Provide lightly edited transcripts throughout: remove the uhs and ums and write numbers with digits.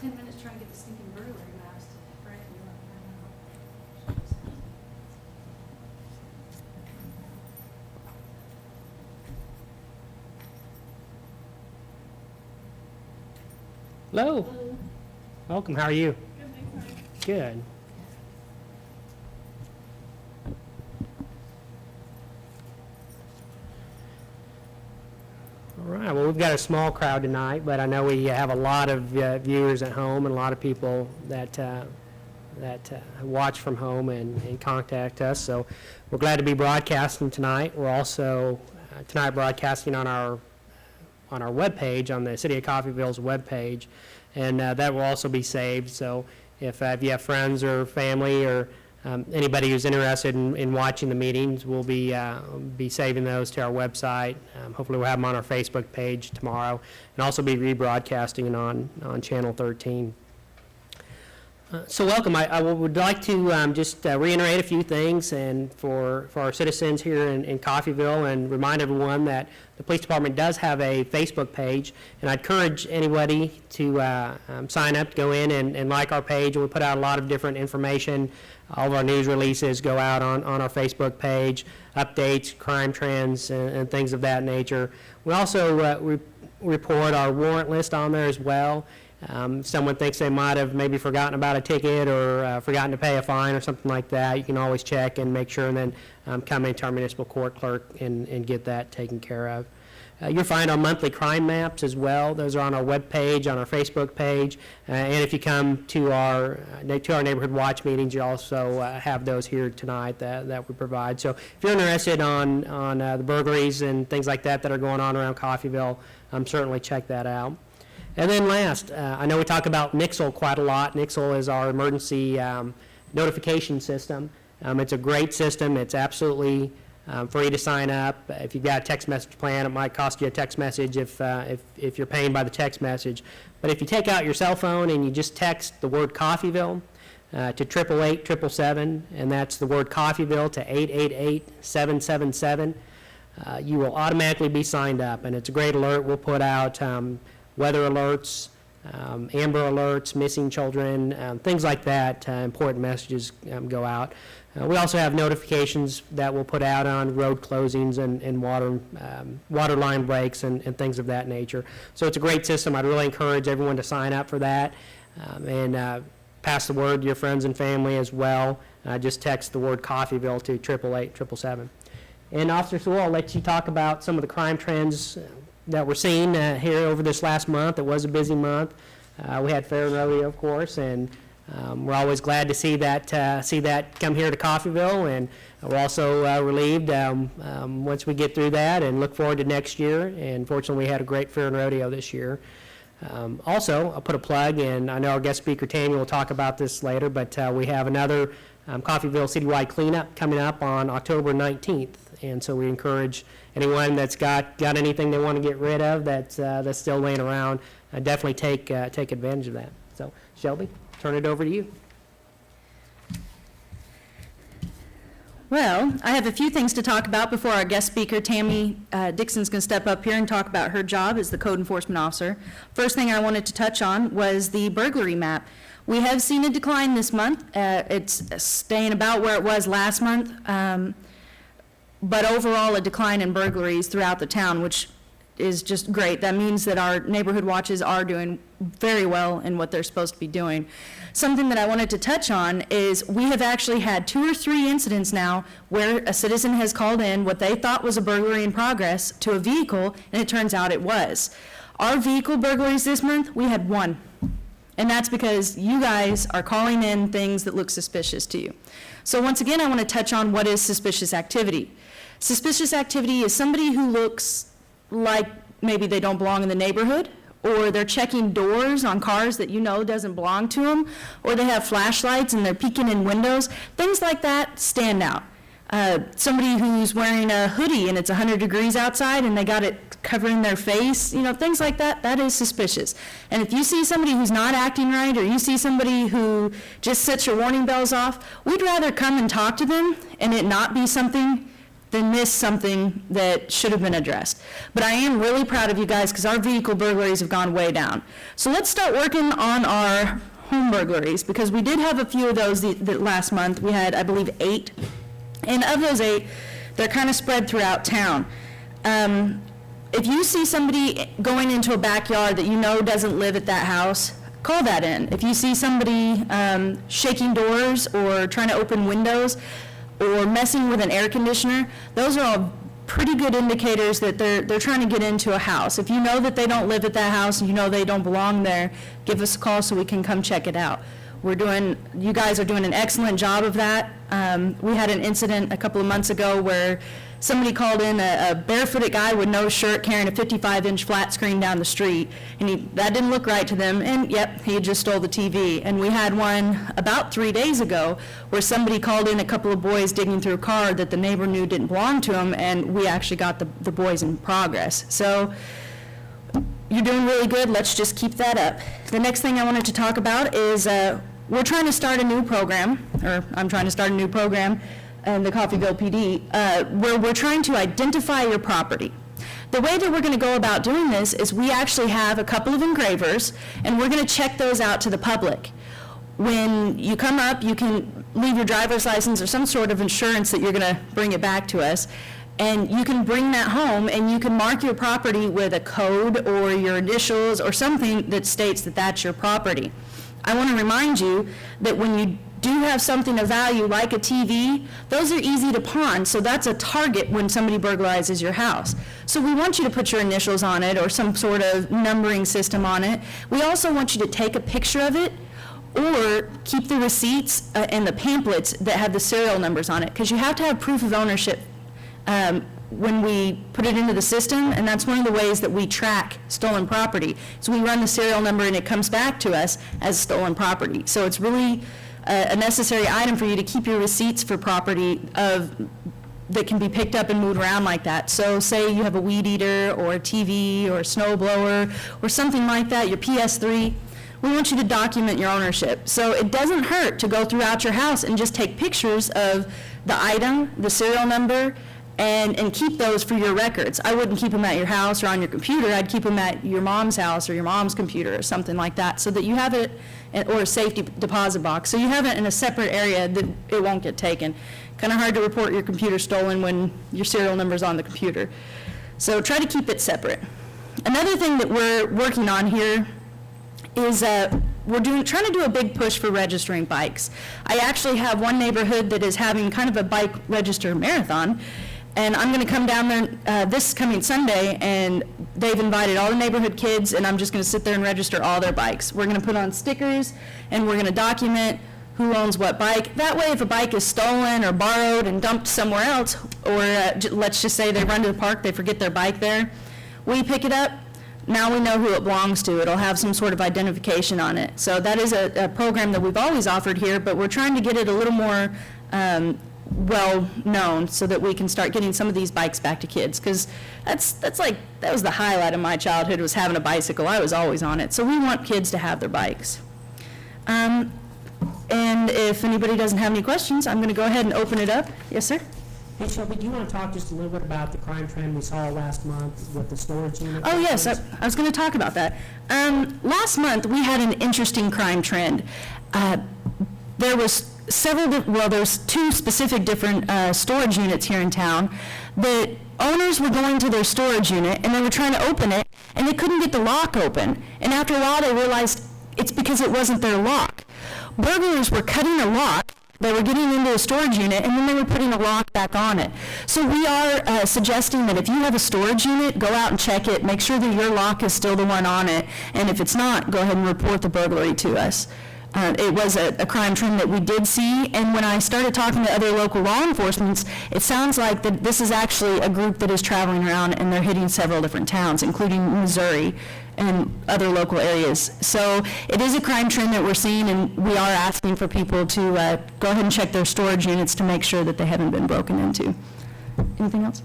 10 minutes trying to get the stinking burglary maps to print. And you're like, I know. Hello. Welcome. How are you? Good. All right. Well, we've got a small crowd tonight, but I know we have a lot of viewers at home and a lot of people that watch from home and contact us. So we're glad to be broadcasting tonight. We're also tonight broadcasting on our webpage, on the City of Coffeyville's webpage, and that will also be saved. So if you have friends or family or anybody who's interested in watching the meetings, we'll be saving those to our website. Hopefully we'll have them on our Facebook page tomorrow, and also be rebroadcasting on Channel 13. So welcome. I would like to just reiterate a few things and for our citizens here in Coffeyville, and remind everyone that the police department does have a Facebook page, and I encourage anybody to sign up, to go in and like our page. We put out a lot of different information. All of our news releases go out on our Facebook page, updates, crime trends, and things of that nature. We also report our warrant list on there as well. Someone thinks they might have maybe forgotten about a ticket or forgotten to pay a fine or something like that, you can always check and make sure, and then come into our municipal court clerk and get that taken care of. You'll find our monthly crime maps as well. Those are on our web page, on our Facebook page, and if you come to our neighborhood watch meetings, you also have those here tonight that we provide. So if you're interested on the burglaries and things like that are going on around Coffeyville, certainly check that out. And then last, I know we talk about Nixle quite a lot. Nixle is our emergency notification system. It's a great system. It's absolutely free to sign up. If you've got a text message plan, it might cost you a text message if you're paying by the text message. But if you take out your cell phone and you just text the word Coffeyville to 888-777, and that's the word Coffeyville to 888-777, you will automatically be signed up. And it's a great alert. We'll put out weather alerts, Amber alerts, missing children, things like that. Important messages go out. We also have notifications that we'll put out on road closings and water line breaks and things of that nature. So it's a great system. I'd really encourage everyone to sign up for that and pass the word to your friends and family as well. Just text the word Coffeyville to 888-777. And Officer Sewell, I'll let you talk about some of the crime trends that we're seeing here over this last month. It was a busy month. We had Fair and Rodeo, of course, and we're always glad to see that come here to Coffeyville, and we're also relieved once we get through that and look forward to next year. And fortunately, we had a great Fair and Rodeo this year. Also, I'll put a plug, and I know our guest speaker Tammy will talk about this later, but we have another Coffeyville citywide cleanup coming up on October 19th, and so we encourage anyone that's got anything they want to get rid of that's still laying around, definitely take advantage of that. So, Shelby, turn it over to you. Well, I have a few things to talk about before our guest speaker, Tammy Dixon's going to step up here and talk about her job as the code enforcement officer. First thing I wanted to touch on was the burglary map. We have seen a decline this month. It's staying about where it was last month, but overall a decline in burglaries throughout the town, which is just great. That means that our neighborhood watches are doing very well in what they're supposed to be doing. Something that I wanted to touch on is we have actually had 2 or 3 incidents now where a citizen has called in what they thought was a burglary in progress to a vehicle, and it turns out it was. Our vehicle burglaries this month, we had 1. And that's because you guys are calling in things that look suspicious to you. So once again, I want to touch on what is suspicious activity. Suspicious activity is somebody who looks like maybe they don't belong in the neighborhood, or they're checking doors on cars that you know doesn't belong to them, or they have flashlights and they're peeking in windows. Things like that stand out. Somebody who's wearing a hoodie and it's 100 degrees outside and they got it covering their face, things like that, that is suspicious. And if you see somebody who's not acting right, or you see somebody who just sets your warning bells off, we'd rather come and talk to them and it not be something they missed something that should have been addressed. But I am really proud of you guys because our vehicle burglaries have gone way down. So let's start working on our home burglaries, because we did have a few of those the last month. We had, I believe, 8. And of those 8, they're kind of spread throughout town. If you see somebody going into a backyard that you know doesn't live at that house, call that in. If you see somebody shaking doors or trying to open windows or messing with an air conditioner, those are all pretty good indicators that they're trying to get into a house. If you know that they don't live at that house and you know they don't belong there, give us a call so we can come check it out. You guys are doing an excellent job of that. We had an incident a couple of months ago where somebody called in a barefooted guy with no shirt carrying a 55-inch flat screen down the street, and that didn't look right to them, and yep, he had just stole the TV. And we had one about 3 days ago where somebody called in a couple of boys digging through a car that the neighbor knew didn't belong to him, and we actually got the boys in progress. So you're doing really good. Let's just keep that up. The next thing I wanted to talk about is we're trying to start a new program, or I'm trying to start a new program in the Coffeyville PD, where we're trying to identify your property. The way that we're going to go about doing this is we actually have a couple of engravers, and we're going to check those out to the public. When you come up, you can leave your driver's license or some sort of insurance that you're going to bring it back to us, and you can bring that home and you can mark your property with a code or your initials or something that states that that's your property. I want to remind you that when you do have something of value like a TV, those are easy to pawn, so that's a target when somebody burglarizes your house. So we want you to put your initials on it or some sort of numbering system on it. We also want you to take a picture of it or keep the receipts and the pamphlets that have the serial numbers on it, because you have to have proof of ownership when we put it into the system, and that's one of the ways that we track stolen property. So we run the serial number and it comes back to us as stolen property. So it's really a necessary item for you to keep your receipts for property that can be picked up and moved around like that. So say you have a weed eater or a TV or a snow blower or something like that, your PS3, we want you to document your ownership. So it doesn't hurt to go throughout your house and just take pictures of the item, the serial number, and keep those for your records. I wouldn't keep them at your house or on your computer. I'd keep them at your mom's house or your mom's computer or something like that, so that you have it, or a safety deposit box, so you have it in a separate area that it won't get taken. Kind of hard to report your computer stolen when your serial number's on the computer. So try to keep it separate. Another thing that we're working on here is we're trying to do a big push for registering bikes. I actually have one neighborhood that is having kind of a bike register marathon, and I'm going to come down there this coming Sunday, and they've invited all the neighborhood kids, and I'm just going to sit there and register all their bikes. We're going to put on stickers, and we're going to document who owns what bike. That way, if a bike is stolen or borrowed and dumped somewhere else, or let's just say they run to the park, they forget their bike there, we pick it up. Now we know who it belongs to. It'll have some sort of identification on it. So that is a program that we've always offered here, but we're trying to get it a little more well known so that we can start getting some of these bikes back to kids, because that was the highlight of my childhood, was having a bicycle. I was always on it. So we want kids to have their bikes. And if anybody doesn't have any questions, I'm going to go ahead and open it up. Yes, sir? Hey Shelby, do you want to talk just a little bit about the crime trend we saw last month with the storage unit? Oh, yes, I was going to talk about that. Last month, we had an interesting crime trend. There was there's 2 specific different storage units here in town. The owners were going to their storage unit, and they were trying to open it, and they couldn't get the lock open. And after a while, they realized it's because it wasn't their lock. Burglars were cutting a lock. They were getting into a storage unit, and then they were putting a lock back on it. So we are suggesting that if you have a storage unit, go out and check it, make sure that your lock is still the one on it, and if it's not, go ahead and report the burglary to us. It was a crime trend that we did see, and when I started talking to other local law enforcement, it sounds like that this is actually a group that is traveling around, and they're hitting several different towns, including Missouri and other local areas. So it is a crime trend that we're seeing, and we are asking for people to go ahead and check their storage units to make sure that they haven't been broken into. Anything else?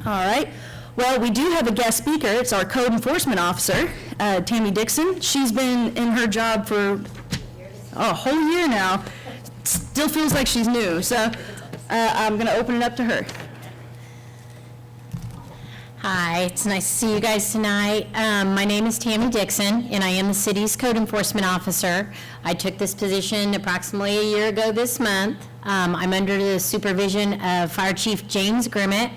All right. Well, we do have a guest speaker. It's our code enforcement officer, Tammy Dixon. She's been in her job for a whole year now. Still feels like she's new. So I'm going to open it up to her. Hi, it's nice to see you guys tonight. My name is Tammy Dixon, and I am the city's code enforcement officer. I took this position approximately a year ago this month. I'm under the supervision of Fire Chief James Grimmett,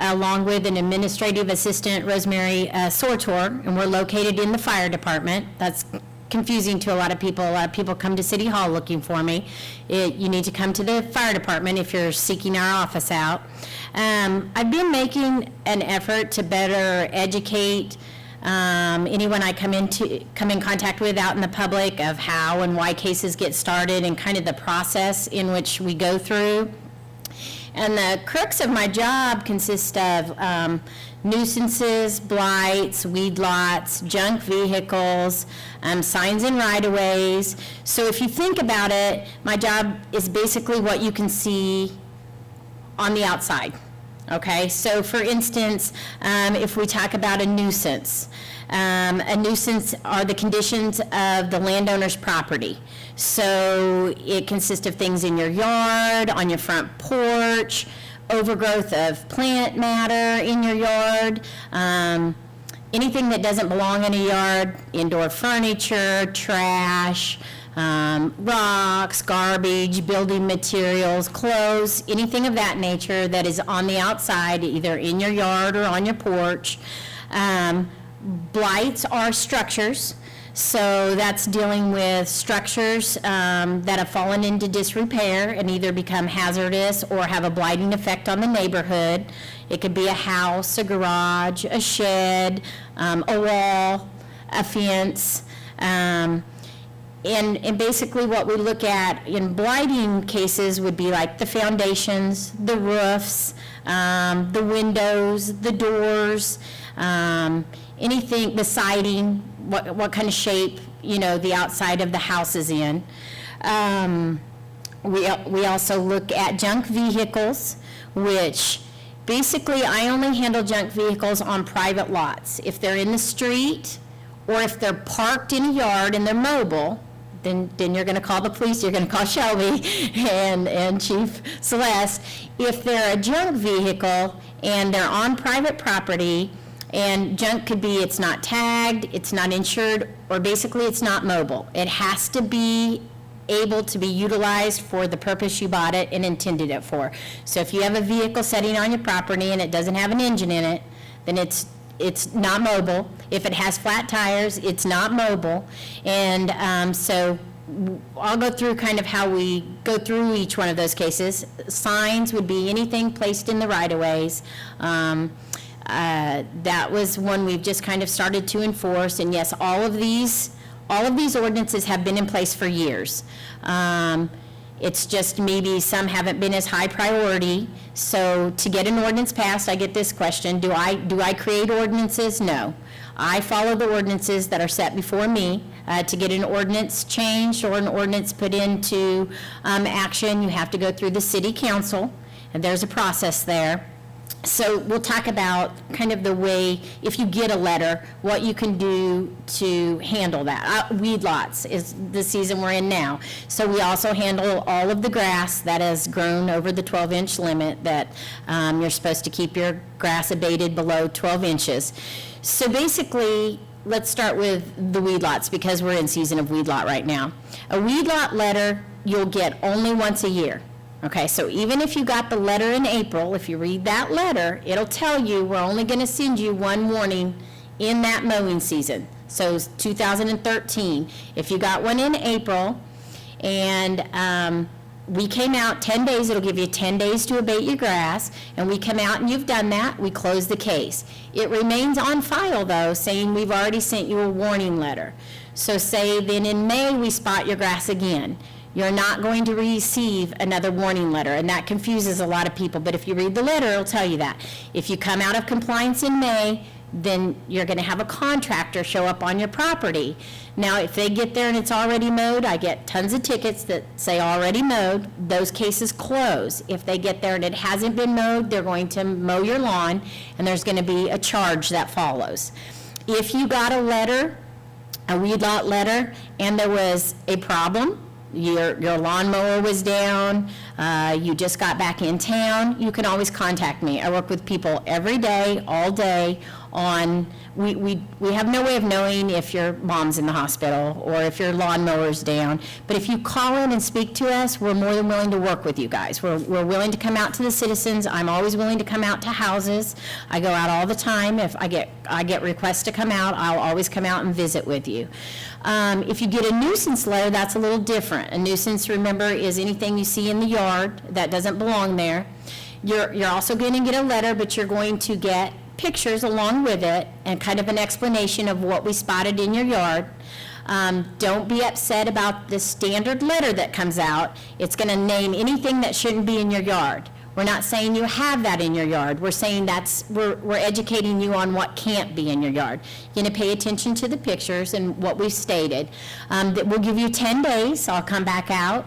along with an administrative assistant, Rosemary Sortor, and we're located in the fire department. That's confusing to a lot of people. A lot of people come to City Hall looking for me. You need to come to the fire department if you're seeking our office out. I've been making an effort to better educate anyone I come in contact with out in the public of how and why cases get started and kind of the process in which we go through. And the crux of my job consists of nuisances, blights, weed lots, junk vehicles, signs and right-of-ways. So if you think about it, my job is basically what you can see on the outside, okay? So for instance, if we talk about a nuisance are the conditions of the landowner's property. So it consists of things in your yard, on your front porch, overgrowth of plant matter in your yard, anything that doesn't belong in a yard, indoor furniture, trash, rocks, garbage, building materials, clothes, anything of that nature that is on the outside, either in your yard or on your porch. Blights are structures. So that's dealing with structures that have fallen into disrepair and either become hazardous or have a blighting effect on the neighborhood. It could be a house, a garage, a shed, a wall, a fence. And basically what we look at in blighting cases would be like the foundations, the roofs, the windows, the doors, anything, the siding, what kind of shape, the outside of the house is in. We also look at junk vehicles, which basically I only handle junk vehicles on private lots. If they're in the street or if they're parked in a yard and they're mobile, then you're going to call the police, you're going to call Shelby and Chief Celeste. If they're a junk vehicle and they're on private property, and junk could be it's not tagged, it's not insured, or basically it's not mobile. It has to be able to be utilized for the purpose you bought it and intended it for. So if you have a vehicle sitting on your property and it doesn't have an engine in it, then it's not mobile. If it has flat tires, it's not mobile. And so I'll go through kind of how we go through each one of those cases. Signs would be anything placed in the right-of-ways. That was one we've just kind of started to enforce, and yes, all of these ordinances have been in place for years. It's just maybe some haven't been as high priority. So to get an ordinance passed, I get this question: Do I create ordinances? No, I follow the ordinances that are set before me. To get an ordinance changed or an ordinance put into action, you have to go through the city council, and there's a process there. So we'll talk about kind of the way, if you get a letter, what you can do to handle that. Weed lots is the season we're in now. So we also handle all of the grass that has grown over the 12-inch limit that you're supposed to keep your grass abated below 12 inches. So basically, let's start with the weed lots because we're in season of weed lot right now. A weed lot letter you'll get only once a year. Okay, so even if you got the letter in April, if you read that letter, it'll tell you we're only going to send you one warning in that mowing season. So 2013, if you got one in April and we came out 10 days, it'll give you 10 days to abate your grass, and we come out and you've done that, we close the case. It remains on file though, saying we've already sent you a warning letter. So say then in May we spot your grass again. You're not going to receive another warning letter, and that confuses a lot of people, but if you read the letter, it'll tell you that. If you come out of compliance in May, then you're going to have a contractor show up on your property. Now, if they get there and it's already mowed, I get tons of tickets that say already mowed. Those cases close. If they get there and it hasn't been mowed, they're going to mow your lawn, and there's going to be a charge that follows. If you got a letter, a weed lot letter, and there was a problem, your lawnmower was down, you just got back in town, you can always contact me. I work with people every day, all day on, we have no way of knowing if your mom's in the hospital or if your lawnmower's down, but if you call in and speak to us, we're more than willing to work with you guys. We're willing to come out to the citizens. I'm always willing to come out to houses. I go out all the time. If I get requests to come out, I'll always come out and visit with you. If you get a nuisance letter, that's a little different. A nuisance, remember, is anything you see in the yard that doesn't belong there. You're also going to get a letter, but you're going to get pictures along with it and kind of an explanation of what we spotted in your yard. Don't be upset about the standard letter that comes out. It's going to name anything that shouldn't be in your yard. We're not saying you have that in your yard. We're saying we're educating you on what can't be in your yard. You're going to pay attention to the pictures and what we've stated. That we'll give you 10 days. I'll come back out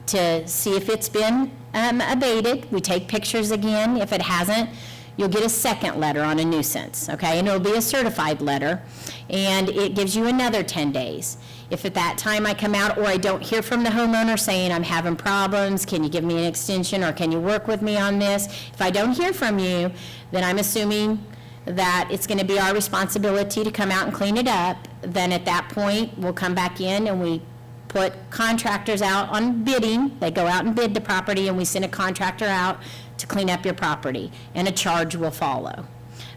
to see if it's been abated. We take pictures again. If it hasn't, you'll get a second letter on a nuisance, okay? And it'll be a certified letter, and it gives you another 10 days. If at that time I come out or I don't hear from the homeowner saying I'm having problems, can you give me an extension or can you work with me on this? If I don't hear from you, then I'm assuming that it's going to be our responsibility to come out and clean it up. Then at that point, we'll come back in and we put contractors out on bidding. They go out and bid the property, and we send a contractor out to clean up your property, and a charge will follow,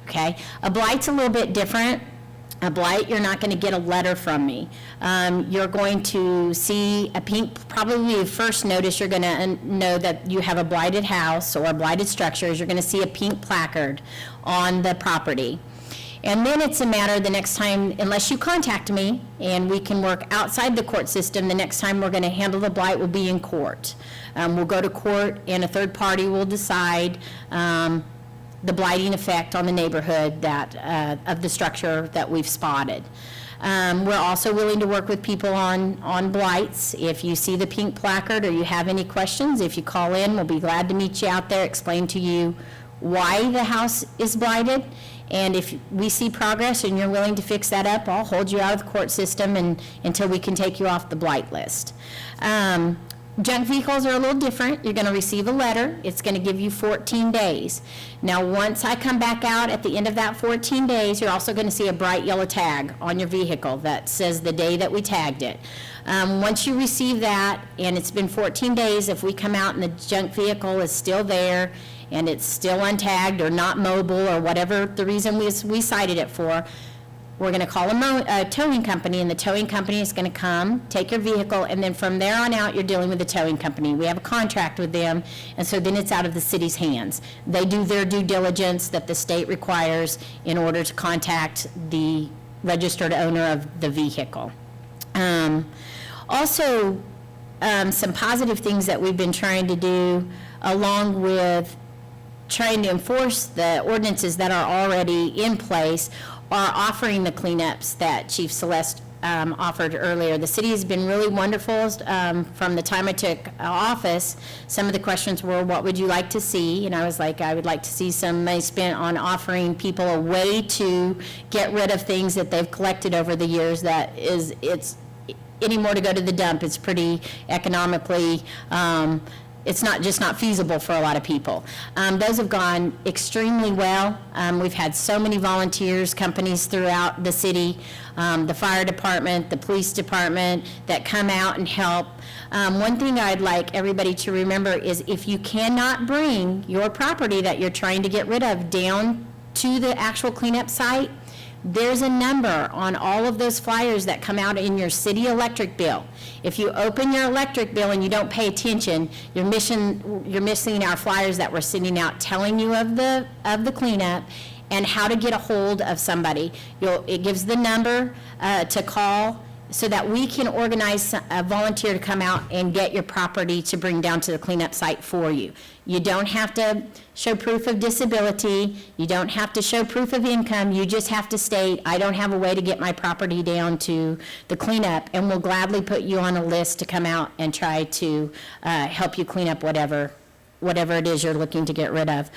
okay? A blight's a little bit different. A blight, you're not going to get a letter from me. You're going to see a pink, probably the first notice you're going to know that you have a blighted house or a blighted structure is you're going to see a pink placard on the property. And then it's a matter the next time, unless you contact me and we can work outside the court system, the next time we're going to handle the blight will be in court. We'll go to court and a third party will decide the blighting effect on the neighborhood of the structure that we've spotted. We're also willing to work with people on blights. If you see the pink placard or you have any questions, if you call in, we'll be glad to meet you out there, explain to you why the house is blighted. And if we see progress and you're willing to fix that up, I'll hold you out of the court system until we can take you off the blight list. Junk vehicles are a little different. You're going to receive a letter. It's going to give you 14 days. Now, once I come back out at the end of that 14 days, you're also going to see a bright yellow tag on your vehicle that says the day that we tagged it. Once you receive that, and it's been 14 days, if we come out and the junk vehicle is still there and it's still untagged or not mobile or whatever the reason we cited it for, we're going to call a towing company, and the towing company is going to come, take your vehicle, and then from there on out, you're dealing with the towing company. We have a contract with them, and so then it's out of the city's hands. They do their due diligence that the state requires in order to contact the registered owner of the vehicle. Also, some positive things that we've been trying to do, along with trying to enforce the ordinances that are already in place, are offering the cleanups that Chief Celeste offered earlier. The city has been really wonderful from the time I took office. Some of the questions were, what would you like to see? And I was like, I would like to see some money spent on offering people a way to get rid of things that they've collected over the years that it's anymore to go to the dump. It's pretty economically, it's not feasible for a lot of people. Those have gone extremely well. We've had so many volunteers, companies throughout the city, the fire department, the police department, that come out and help. One thing I'd like everybody to remember is if you cannot bring your property that you're trying to get rid of down to the actual cleanup site, there's a number on all of those flyers that come out in your city electric bill. If you open your electric bill and you don't pay attention, you're missing our flyers that we're sending out telling you of the cleanup and how to get a hold of somebody. It gives the number to call so that we can organize a volunteer to come out and get your property to bring down to the cleanup site for you. You don't have to show proof of disability. You don't have to show proof of income. You just have to state, I don't have a way to get my property down to the cleanup, and we'll gladly put you on a list to come out and try to help you clean up whatever it is you're looking to get rid of.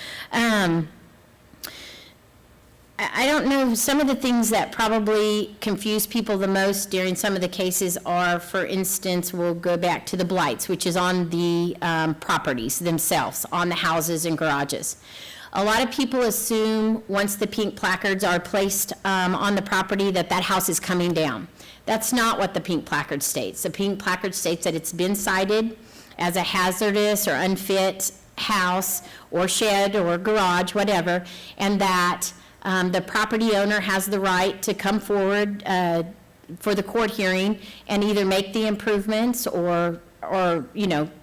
I don't know, some of the things that probably confuse people the most during some of the cases are, for instance, we'll go back to the blights, which is on the properties themselves, on the houses and garages. A lot of people assume once the pink placards are placed on the property that that house is coming down. That's not what the pink placard states. The pink placard states that it's been cited as a hazardous or unfit house or shed or garage, whatever, and that the property owner has the right to come forward for the court hearing and either make the improvements or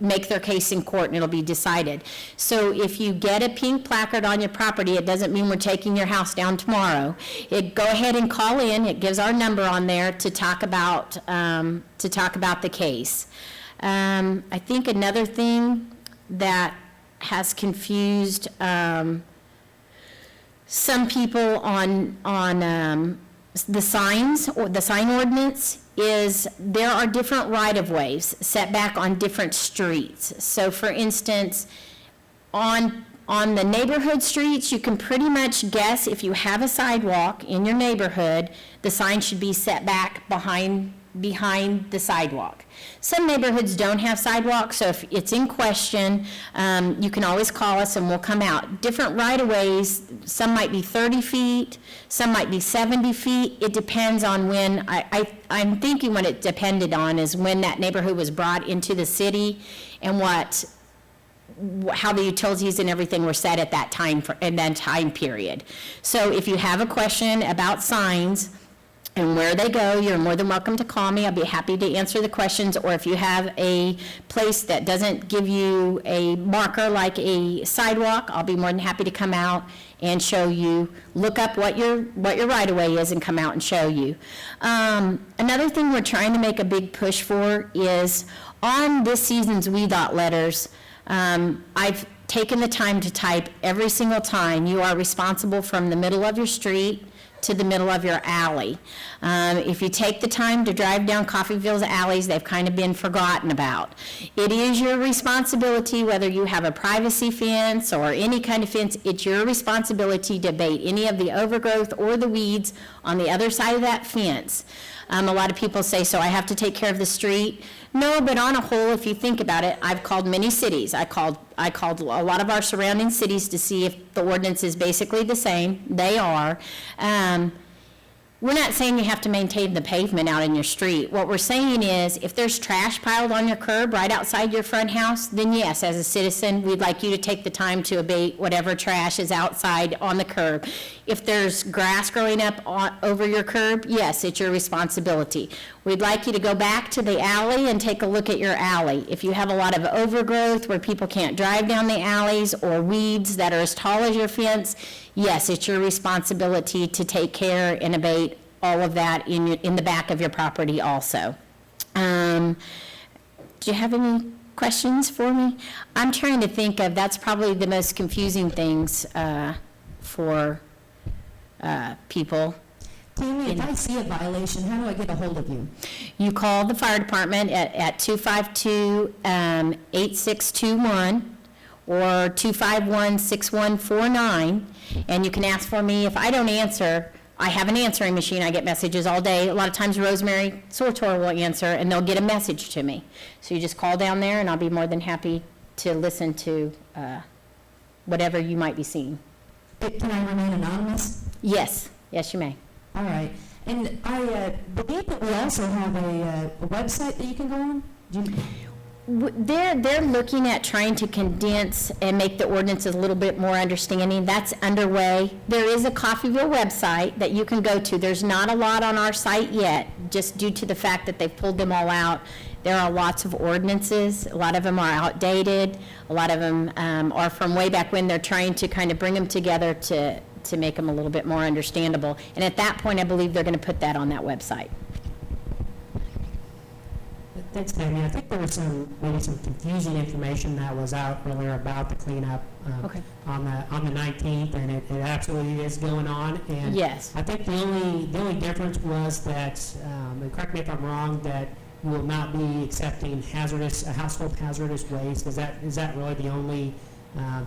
make their case in court and it'll be decided. So if you get a pink placard on your property, it doesn't mean we're taking your house down tomorrow. Go ahead and call in. It gives our number on there to talk about the case. I think another thing that has confused some people on the signs or the sign ordinance is there are different right-of-ways set back on different streets. So for instance, on the neighborhood streets, you can pretty much guess if you have a sidewalk in your neighborhood, the sign should be set back behind the sidewalk. Some neighborhoods don't have sidewalks, so if it's in question, you can always call us and we'll come out. Different right-of-ways, some might be 30 feet, some might be 70 feet. It depends on when, I'm thinking what it depended on is when that neighborhood was brought into the city and how the utilities and everything were set at that time, in that time period. So if you have a question about signs, and where they go, you're more than welcome to call me. I'll be happy to answer the questions. Or if you have a place that doesn't give you a marker like a sidewalk, I'll be more than happy to come out and show you, look up what your right-of-way is and come out and show you. Another thing we're trying to make a big push for is on this season's WeDOT letters, I've taken the time to type every single time, you are responsible from the middle of your street to the middle of your alley. If you take the time to drive down Coffeyville's alleys, they've kind of been forgotten about. It is your responsibility, whether you have a privacy fence or any kind of fence, it's your responsibility to abate any of the overgrowth or the weeds on the other side of that fence. A lot of people say, so I have to take care of the street. No, but on a whole, if you think about it, I've called many cities. I called a lot of our surrounding cities to see if the ordinance is basically the same. They are. We're not saying you have to maintain the pavement out in your street. What we're saying is if there's trash piled on your curb right outside your front house, then yes, as a citizen, we'd like you to take the time to abate whatever trash is outside on the curb. If there's grass growing up over your curb, yes, it's your responsibility. We'd like you to go back to the alley and take a look at your alley. If you have a lot of overgrowth where people can't drive down the alleys or weeds that are as tall as your fence, yes, it's your responsibility to take care and abate all of that in the back of your property also. Do you have any questions for me? I'm trying to think of, that's probably the most confusing things for people. Tammy, if I see a violation, how do I get a hold of you? You call the fire department at 252-8621 or 251-6149, and you can ask for me. If I don't answer, I have an answering machine. I get messages all day. A lot of times Rosemary Sortor will answer, and they'll get a message to me. So you just call down there, and I'll be more than happy to listen to whatever you might be seeing. Can I remain anonymous? Yes, yes, you may. All right. And I believe that we also have a website that you can go on? They're looking at trying to condense and make the ordinances a little bit more understanding. That's underway. There is a Coffeyville website that you can go to. There's not a lot on our site yet, just due to the fact that they've pulled them all out. There are lots of ordinances. A lot of them are outdated. A lot of them are from way back when. They're trying to kind of bring them together to make them a little bit more understandable. And at that point, I believe they're going to put that on that website. Thanks, Tammy. I think there was maybe some confusing information that was out earlier about the cleanup Okay. on the 19th, and it absolutely is going on. And Yes. I think the only difference was that, and correct me if I'm wrong, that you will not be accepting household hazardous waste. Is that really the only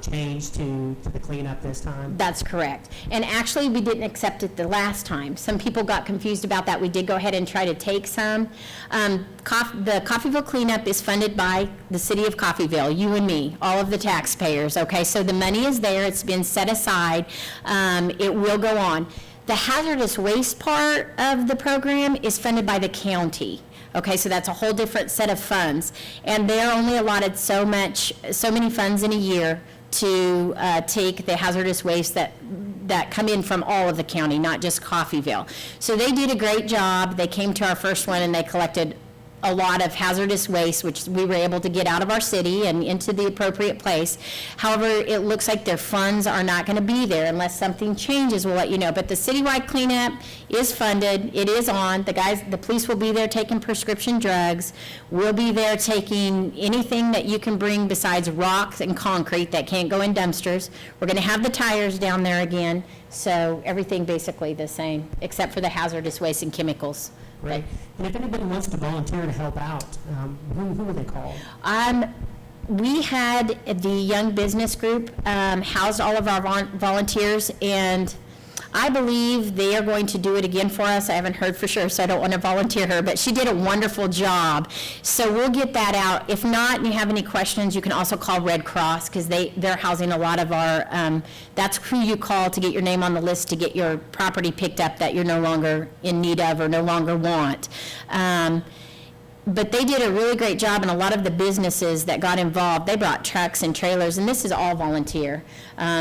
change to the cleanup this time? That's correct. And actually, we didn't accept it the last time. Some people got confused about that. We did go ahead and try to take some. The Coffeyville cleanup is funded by the city of Coffeyville, you and me, all of the taxpayers, okay? So the money is there, it's been set aside, it will go on. The hazardous waste part of the program is funded by the county. Okay, so that's a whole different set of funds. And they're only allotted so many funds in a year to take the hazardous waste that come in from all of the county, not just Coffeyville. So they did a great job. They came to our first one and they collected a lot of hazardous waste, which we were able to get out of our city and into the appropriate place. However, it looks like their funds are not going to be there unless something changes. We'll let you know. But the citywide cleanup is funded. It is on. The police will be there taking prescription drugs. We'll be there taking anything that you can bring besides rocks and concrete that can't go in dumpsters. We're going to have the tires down there again. So everything basically the same, except for the hazardous waste and chemicals. Great. And if anybody wants to volunteer to help out, who would they call? We had the Young Business Group housed all of our volunteers, and I believe they are going to do it again for us. I haven't heard for sure, so I don't want to volunteer her, but she did a wonderful job. So we'll get that out. If not, and you have any questions, you can also call Red Cross, because they're housing a lot of our, that's who you call to get your name on the list to get your property picked up that you're no longer in need of or no longer want. But they did a really great job, and a lot of the businesses that got involved, they brought trucks and trailers, and this is all volunteer.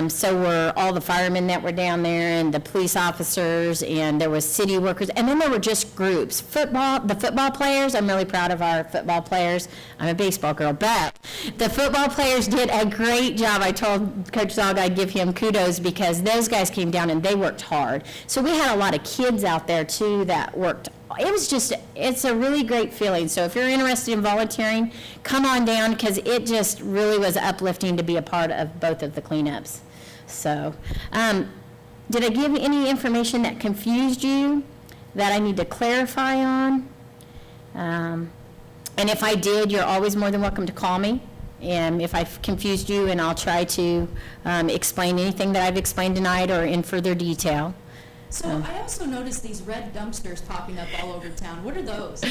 So were all the firemen that were down there, and the police officers, and there was city workers, and then there were just groups. The football players, I'm really proud of our football players. I'm a baseball girl, but the football players did a great job. I told Coach Zog I'd give him kudos because those guys came down and they worked hard. So we had a lot of kids out there too that worked. It's a really great feeling. So if you're interested in volunteering, come on down, because it just really was uplifting to be a part of both of the cleanups. So, did I give any information that confused you that I need to clarify on? And if I did, you're always more than welcome to call me. And if I've confused you, and I'll try to explain anything that I've explained tonight or in further detail. So I also noticed these red dumpsters popping up all over town. What are those?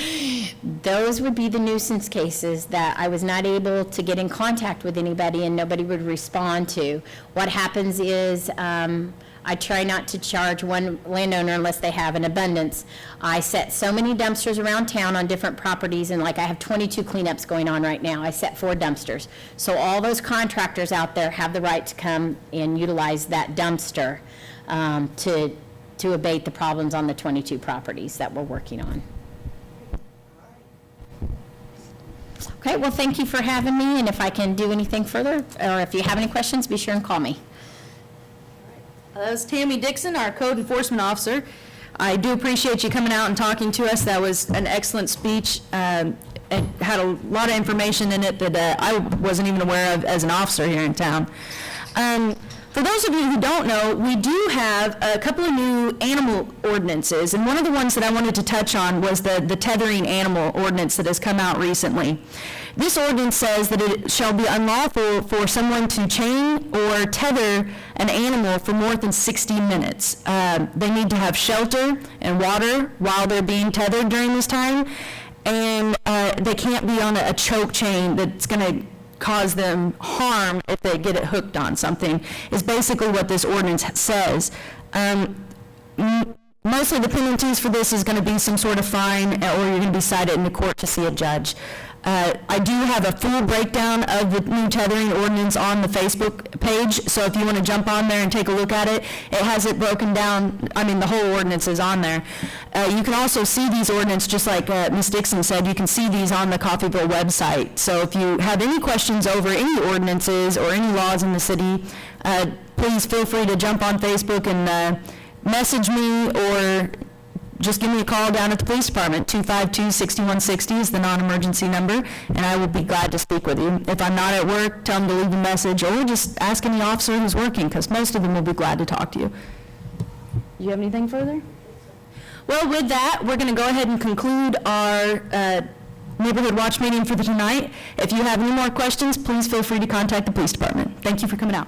Those would be the nuisance cases that I was not able to get in contact with anybody and nobody would respond to. What happens is I try not to charge one landowner unless they have an abundance. I set so many dumpsters around town on different properties, and like I have 22 cleanups going on right now. I set 4 dumpsters. So all those contractors out there have the right to come and utilize that dumpster to abate the problems on the 22 properties that we're working on. Okay, well, thank you for having me, and if I can do anything further, or if you have any questions, be sure and call me. That was Tammy Dixon, our code enforcement officer. I do appreciate you coming out and talking to us. That was an excellent speech. It had a lot of information in it that I wasn't even aware of as an officer here in town. For those of you who don't know, we do have a couple of new animal ordinances, and one of the ones that I wanted to touch on was the tethering animal ordinance that has come out recently. This ordinance says that it shall be unlawful for someone to chain or tether an animal for more than 60 minutes. They need to have shelter and water while they're being tethered during this time, and they can't be on a choke chain that's going to cause them harm if they get it hooked on something, is basically what this ordinance says. Mostly the penalties for this is going to be some sort of fine, or you're going to be cited in the court to see a judge. I do have a full breakdown of the new tethering ordinance on the Facebook page, so if you want to jump on there and take a look at it, it has it broken down. I mean, the whole ordinance is on there. You can also see these ordinances, just like Ms. Dixon said, you can see these on the Coffeyville website. So if you have any questions over any ordinances or any laws in the city, please feel free to jump on Facebook and message me, or just give me a call down at the police department. 252-6160 is the non-emergency number, and I would be glad to speak with you. If I'm not at work, tell them to leave a message, or just ask any officer who's working, because most of them will be glad to talk to you. Do you have anything further? Well, with that, we're going to go ahead and conclude our Neighborhood Watch meeting for tonight. If you have any more questions, please feel free to contact the police department. Thank you for coming out.